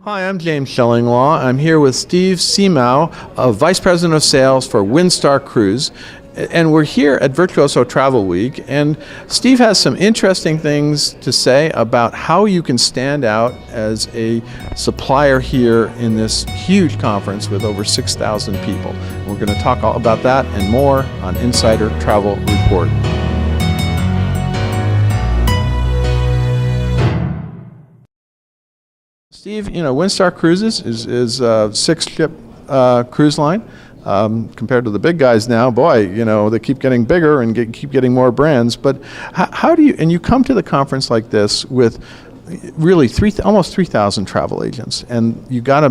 Hi, I'm James Shillinglaw. I'm here with Steve Simao, Vice President of Sales for Windstar Cruises. And we're here at Virtuoso Travel Week. And Steve has some interesting things to say about how you can stand out as a supplier here in this huge conference with over 6,000 people. We're going to talk all about that and more on Insider Travel Report. Steve, you know, Windstar Cruises is a six-ship cruise line. Compared to the big guys now, boy, you know, they keep getting bigger and keep getting more brands. But how do you, and you come to the conference like this with really almost 3,000 travel agents, and you got to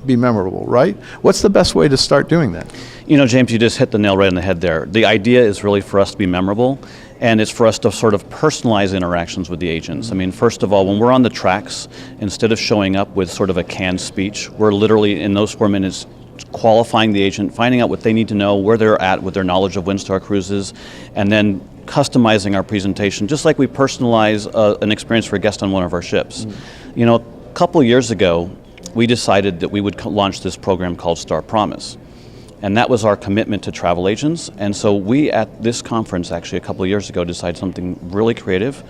be memorable, right? What's the best way to start doing that? You know, James, you just hit the nail right on the head there. The idea is really for us to be memorable, and it's for us to sort of personalize interactions with the agents. I mean, first of all, when we're on the tracks, instead of showing up with sort of a canned speech, we're literally in those 4 minutes qualifying the agent, finding out what they need to know, where they're at with their knowledge of Windstar Cruises, and then customizing our presentation, just like we personalize an experience for a guest on one of our ships. You know, a couple of years ago, we decided that we would launch this program called Star Promise. And that was our commitment to travel agents. And so we, at this conference, actually a couple of years ago, decided something really creative,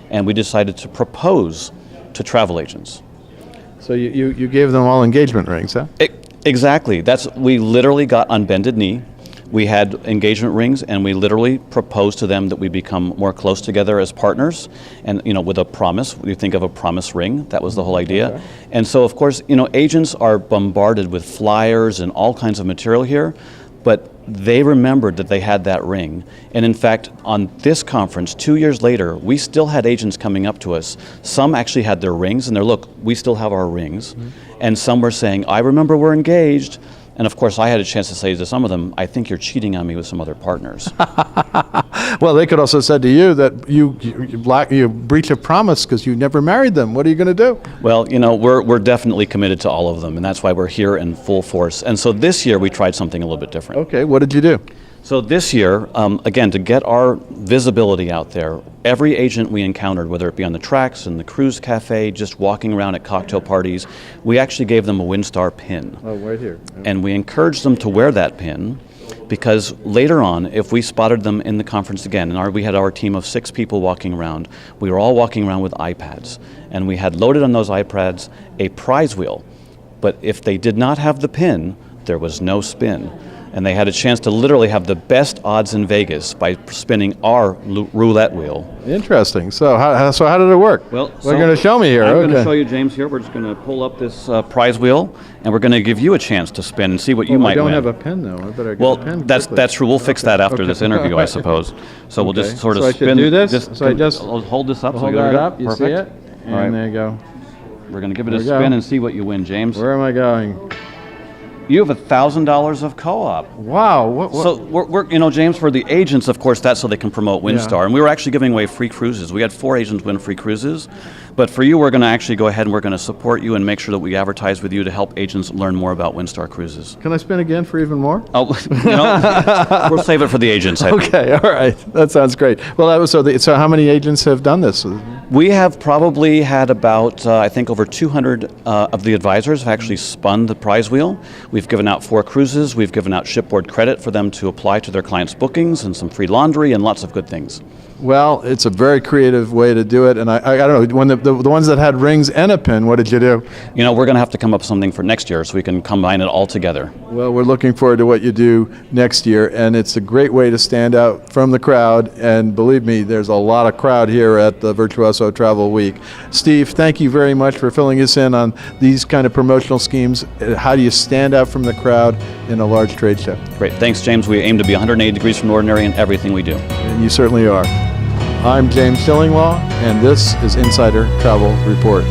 and we decided to propose to travel agents. So you gave them all engagement rings, huh? Exactly. We literally got on bended knee. We had engagement rings, and we literally proposed to them that we become more close together as partners, and you know, with a promise. We think of a promise ring. That was the whole idea. Okay. And so, of course, you know, agents are bombarded with flyers and all kinds of material here, but they remembered that they had that ring. And in fact, on this conference, 2 years later, we still had agents coming up to us. Some actually had their rings, and they're, look, we still have our rings. Mm-hmm. And some were saying, I remember we're engaged. And of course, I had a chance to say to some of them, I think you're cheating on me with some other partners. Well, they could also have said to you that you breach a promise because you never married them. What are you going to do? Well, you know, we're definitely committed to all of them, and that's why we're here in full force. And so this year, we tried something a little bit different. Okay, what did you do? So this year, again, to get our visibility out there, every agent we encountered, whether it be on the tracks, in the cruise cafe, just walking around at cocktail parties, we actually gave them a Windstar pin. Oh, right here. Yeah. And we encouraged them to wear that pin because later on, if we spotted them in the conference again, and we had our team of 6 people walking around, we were all walking around with iPads, and we had loaded on those iPads a prize wheel. But if they did not have the pin, there was no spin. And they had a chance to literally have the best odds in Vegas by spinning our roulette wheel. Interesting. So how did it work? Well, you're going to show me here. I'm going to show you, James, here. We're just going to pull up this prize wheel, and we're going to give you a chance to spin and see what you might win. I don't have a pen, though. I better get a pen quickly. That's true. We'll fix that after this interview, I suppose. So we'll just sort of spin. So I should do this? I'll hold this up. Hold that up. You see it? And All right. There you go. We're going to give it a spin and see what you win, James. Where am I going? You have $1,000 of co-op. Wow. What? So we're, you know, James, for the agents, of course, that's so they can promote Windstar. Yeah. And we were actually giving away free cruises. We had 4 agents win free cruises. But for you, we're going to actually go ahead and we're going to support you and make sure that we advertise with you to help agents learn more about Windstar Cruises. Can I spin again for even more? Oh, you know, we'll save it for the agents. Okay, all right. That sounds great. Well, that was so how many agents have done this? We have probably had about, I think, over 200 of the advisors have actually spun the prize wheel. We've given out 4 cruises. We've given out shipboard credit for them to apply to their clients' bookings and some free laundry and lots of good things. Well, it's a very creative way to do it, and I don't know, when the ones that had rings and a pin, what did you do? You know, we're going to have to come up with something for next year so we can combine it all together. Well, we're looking forward to what you do next year, and it's a great way to stand out from the crowd, and believe me, there's a lot of crowd here at the Virtuoso Travel Week. Steve, thank you very much for filling us in on these kind of promotional schemes. How do you stand out from the crowd in a large trade show? Great. Thanks, James. We aim to be 180 degrees from the ordinary in everything we do. And you certainly are. I'm James Shillinglaw, and this is Insider Travel Report.